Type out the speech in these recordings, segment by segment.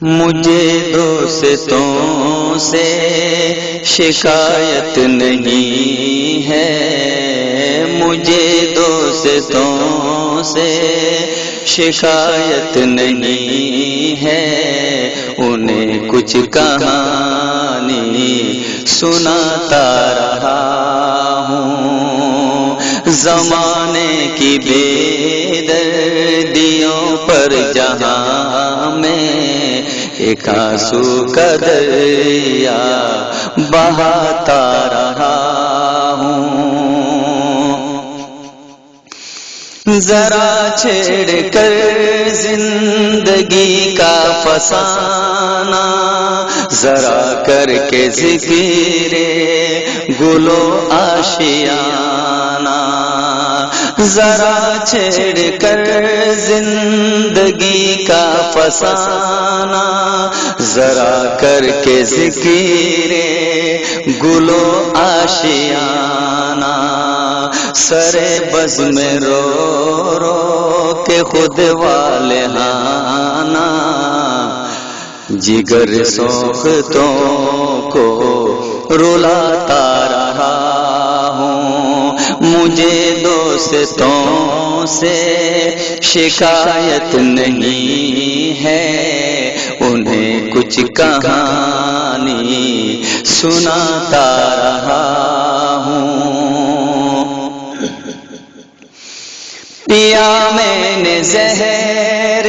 مجھے دوستوں سے شکایت نہیں ہے، مجھے دوستوں سے شکایت نہیں ہے، انہیں کچھ کہانی سناتا رہا ہوں، زمانے کی بے دردیوں پر جہاں میں ایک آنسو کا دریا بہاتا رہا ہوں، ذرا چھیڑ کر زندگی کا فسانہ، ذرا کر کے ذکر گل و آشیانہ، ذرا چھیڑ کر زندگی کا فسانہ، ذرا کر کے ذکر گل و آشیانہ، سرے بز میں رو رو کے خود والہانہ، جگر سوختوں کو رلاتا رہا ہوں، مجھے دوستوں سے شکایت نہیں ہے، انہیں کچھ کہانی سناتا رہا ہوں، پیا میں نے زہر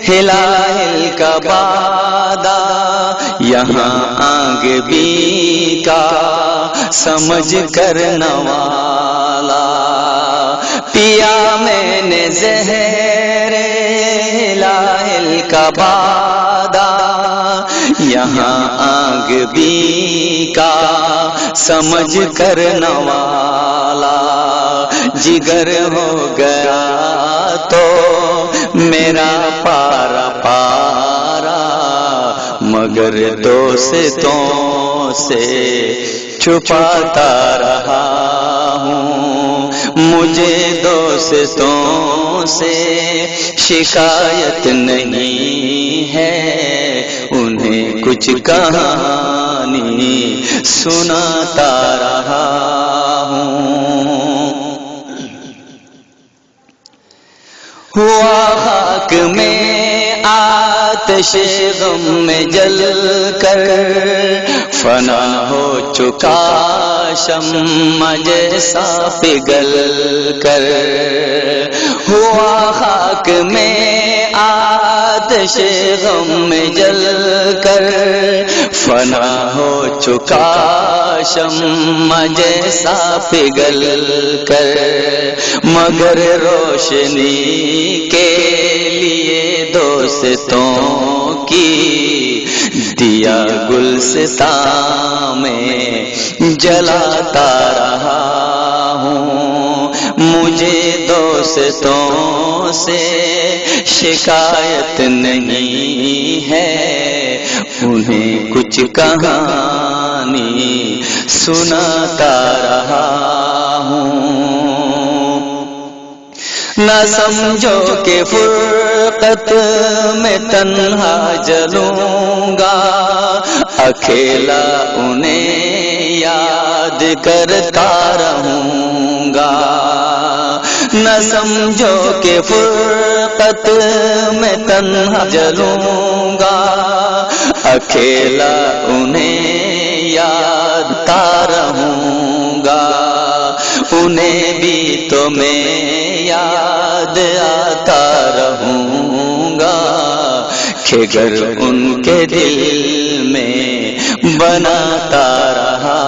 ہلال کا بادہ، یہاں آگ بھی کا سمجھ کر نوالا، پیا میں نے زہر ہلال کا بادہ، یہاں آگ بھی کا سمجھ کر نوالا، جگر ہو گیا تو میرا پارا پارا، مگر دوستوں سے چھپاتا رہا ہوں، مجھے دوستوں سے شکایت نہیں ہے، انہیں کچھ کہانی سناتا رہا ہوں، ہوا خاک میں آتش غم میں جل کر، فنا ہو چکا شمع جیسا پگھل کر، ہوا خاک میں آتش غم میں جل کر، فنا ہو چکا شمع جیسا پگھل کر، مگر روشنی کے لیے دوستوں کی دیا گلستاں میں جلاتا رہا ہوں، مجھے دوستوں سے شکایت نہیں ہے، انہیں کچھ کہانی سناتا رہا ہوں، نہ سمجھو کہ فرقت میں تنہا جلوں گا، اکیلا انہیں یاد کرتا رہوں گا، نہ سمجھو کہ فرقت میں تنہا جلوں گا، اکیلا انہیں یاد رہوں گا، انہیں بھی تو میں یاد آتا رہوں گا، کہ گر ان کے دل میں بناتا رہا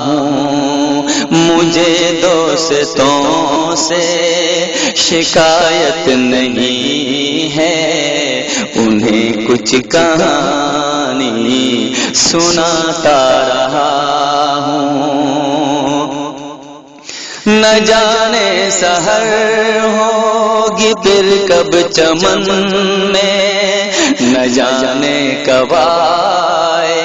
ہوں، مجھے دوستوں سے شکایت نہیں ہے، انہیں کچھ کہانی سناتا رہا ہوں، نہ جانے سحر ہوگی پھر کب چمن میں، نہ جانے کب آئے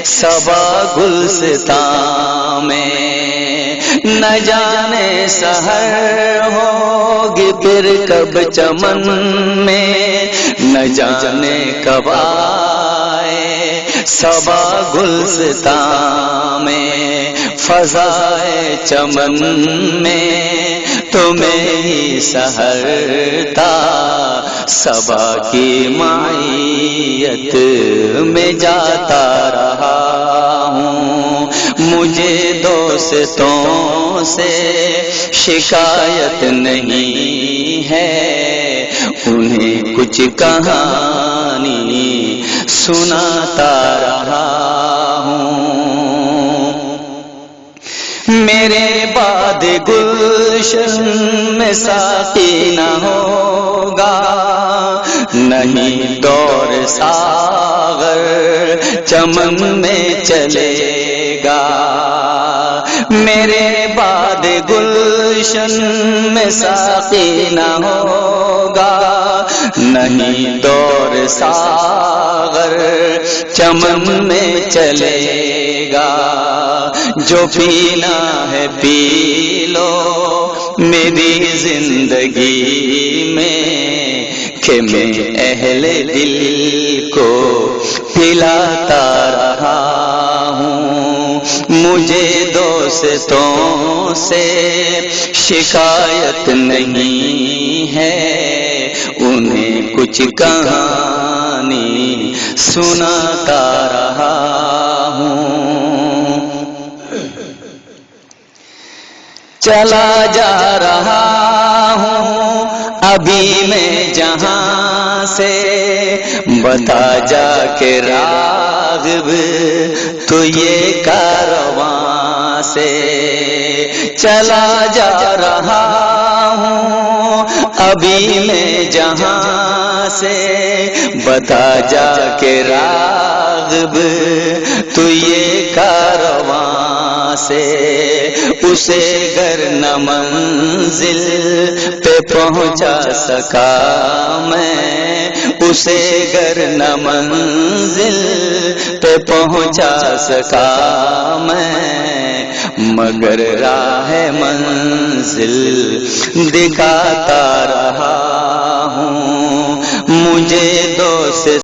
صبا گلستان میں، نہ جانے سحر ہوگی پھر کب چمن میں، نہ نہ جانے کب آئے صبا گلستان میں فضائے چمن میں تمہیں ہی سحرتا صبا کی معیت میں جاتا رہا ہوں مجھے دوستوں سے شکایت نہیں ہے انہیں کچھ کہانی سناتا رہا ہوں میرے بعد گلشن میں ساقی نہ ہوگا نہیں دور ساغر چمن میں چلے گا میرے بعد گلشن میں ساقی نہ ہوگا نہیں دور ساغر چمن میں چلے گا جو پینا ہے پی لو میری زندگی میں کہ میں اہل دل کو پلاتا رہا ہوں مجھے دوستوں سے شکایت نہیں ہے انہیں کچھ کہانی سناتا رہا ہوں چلا جا رہا ہوں ابھی میں جہاں سے بتا جا کے راغب تو یہ کارواں سے چلا جا رہا ہوں ابھی میں جہاں سے بتا جا کے راغب تو یہ کارواں سے اسے گر نہ منزل پہ پہنچا سکا میں اسے گر نہ منزل پہ پہنچا سکا میں مگر راہ منزل دکھاتا رہا ہوں مجھے دوست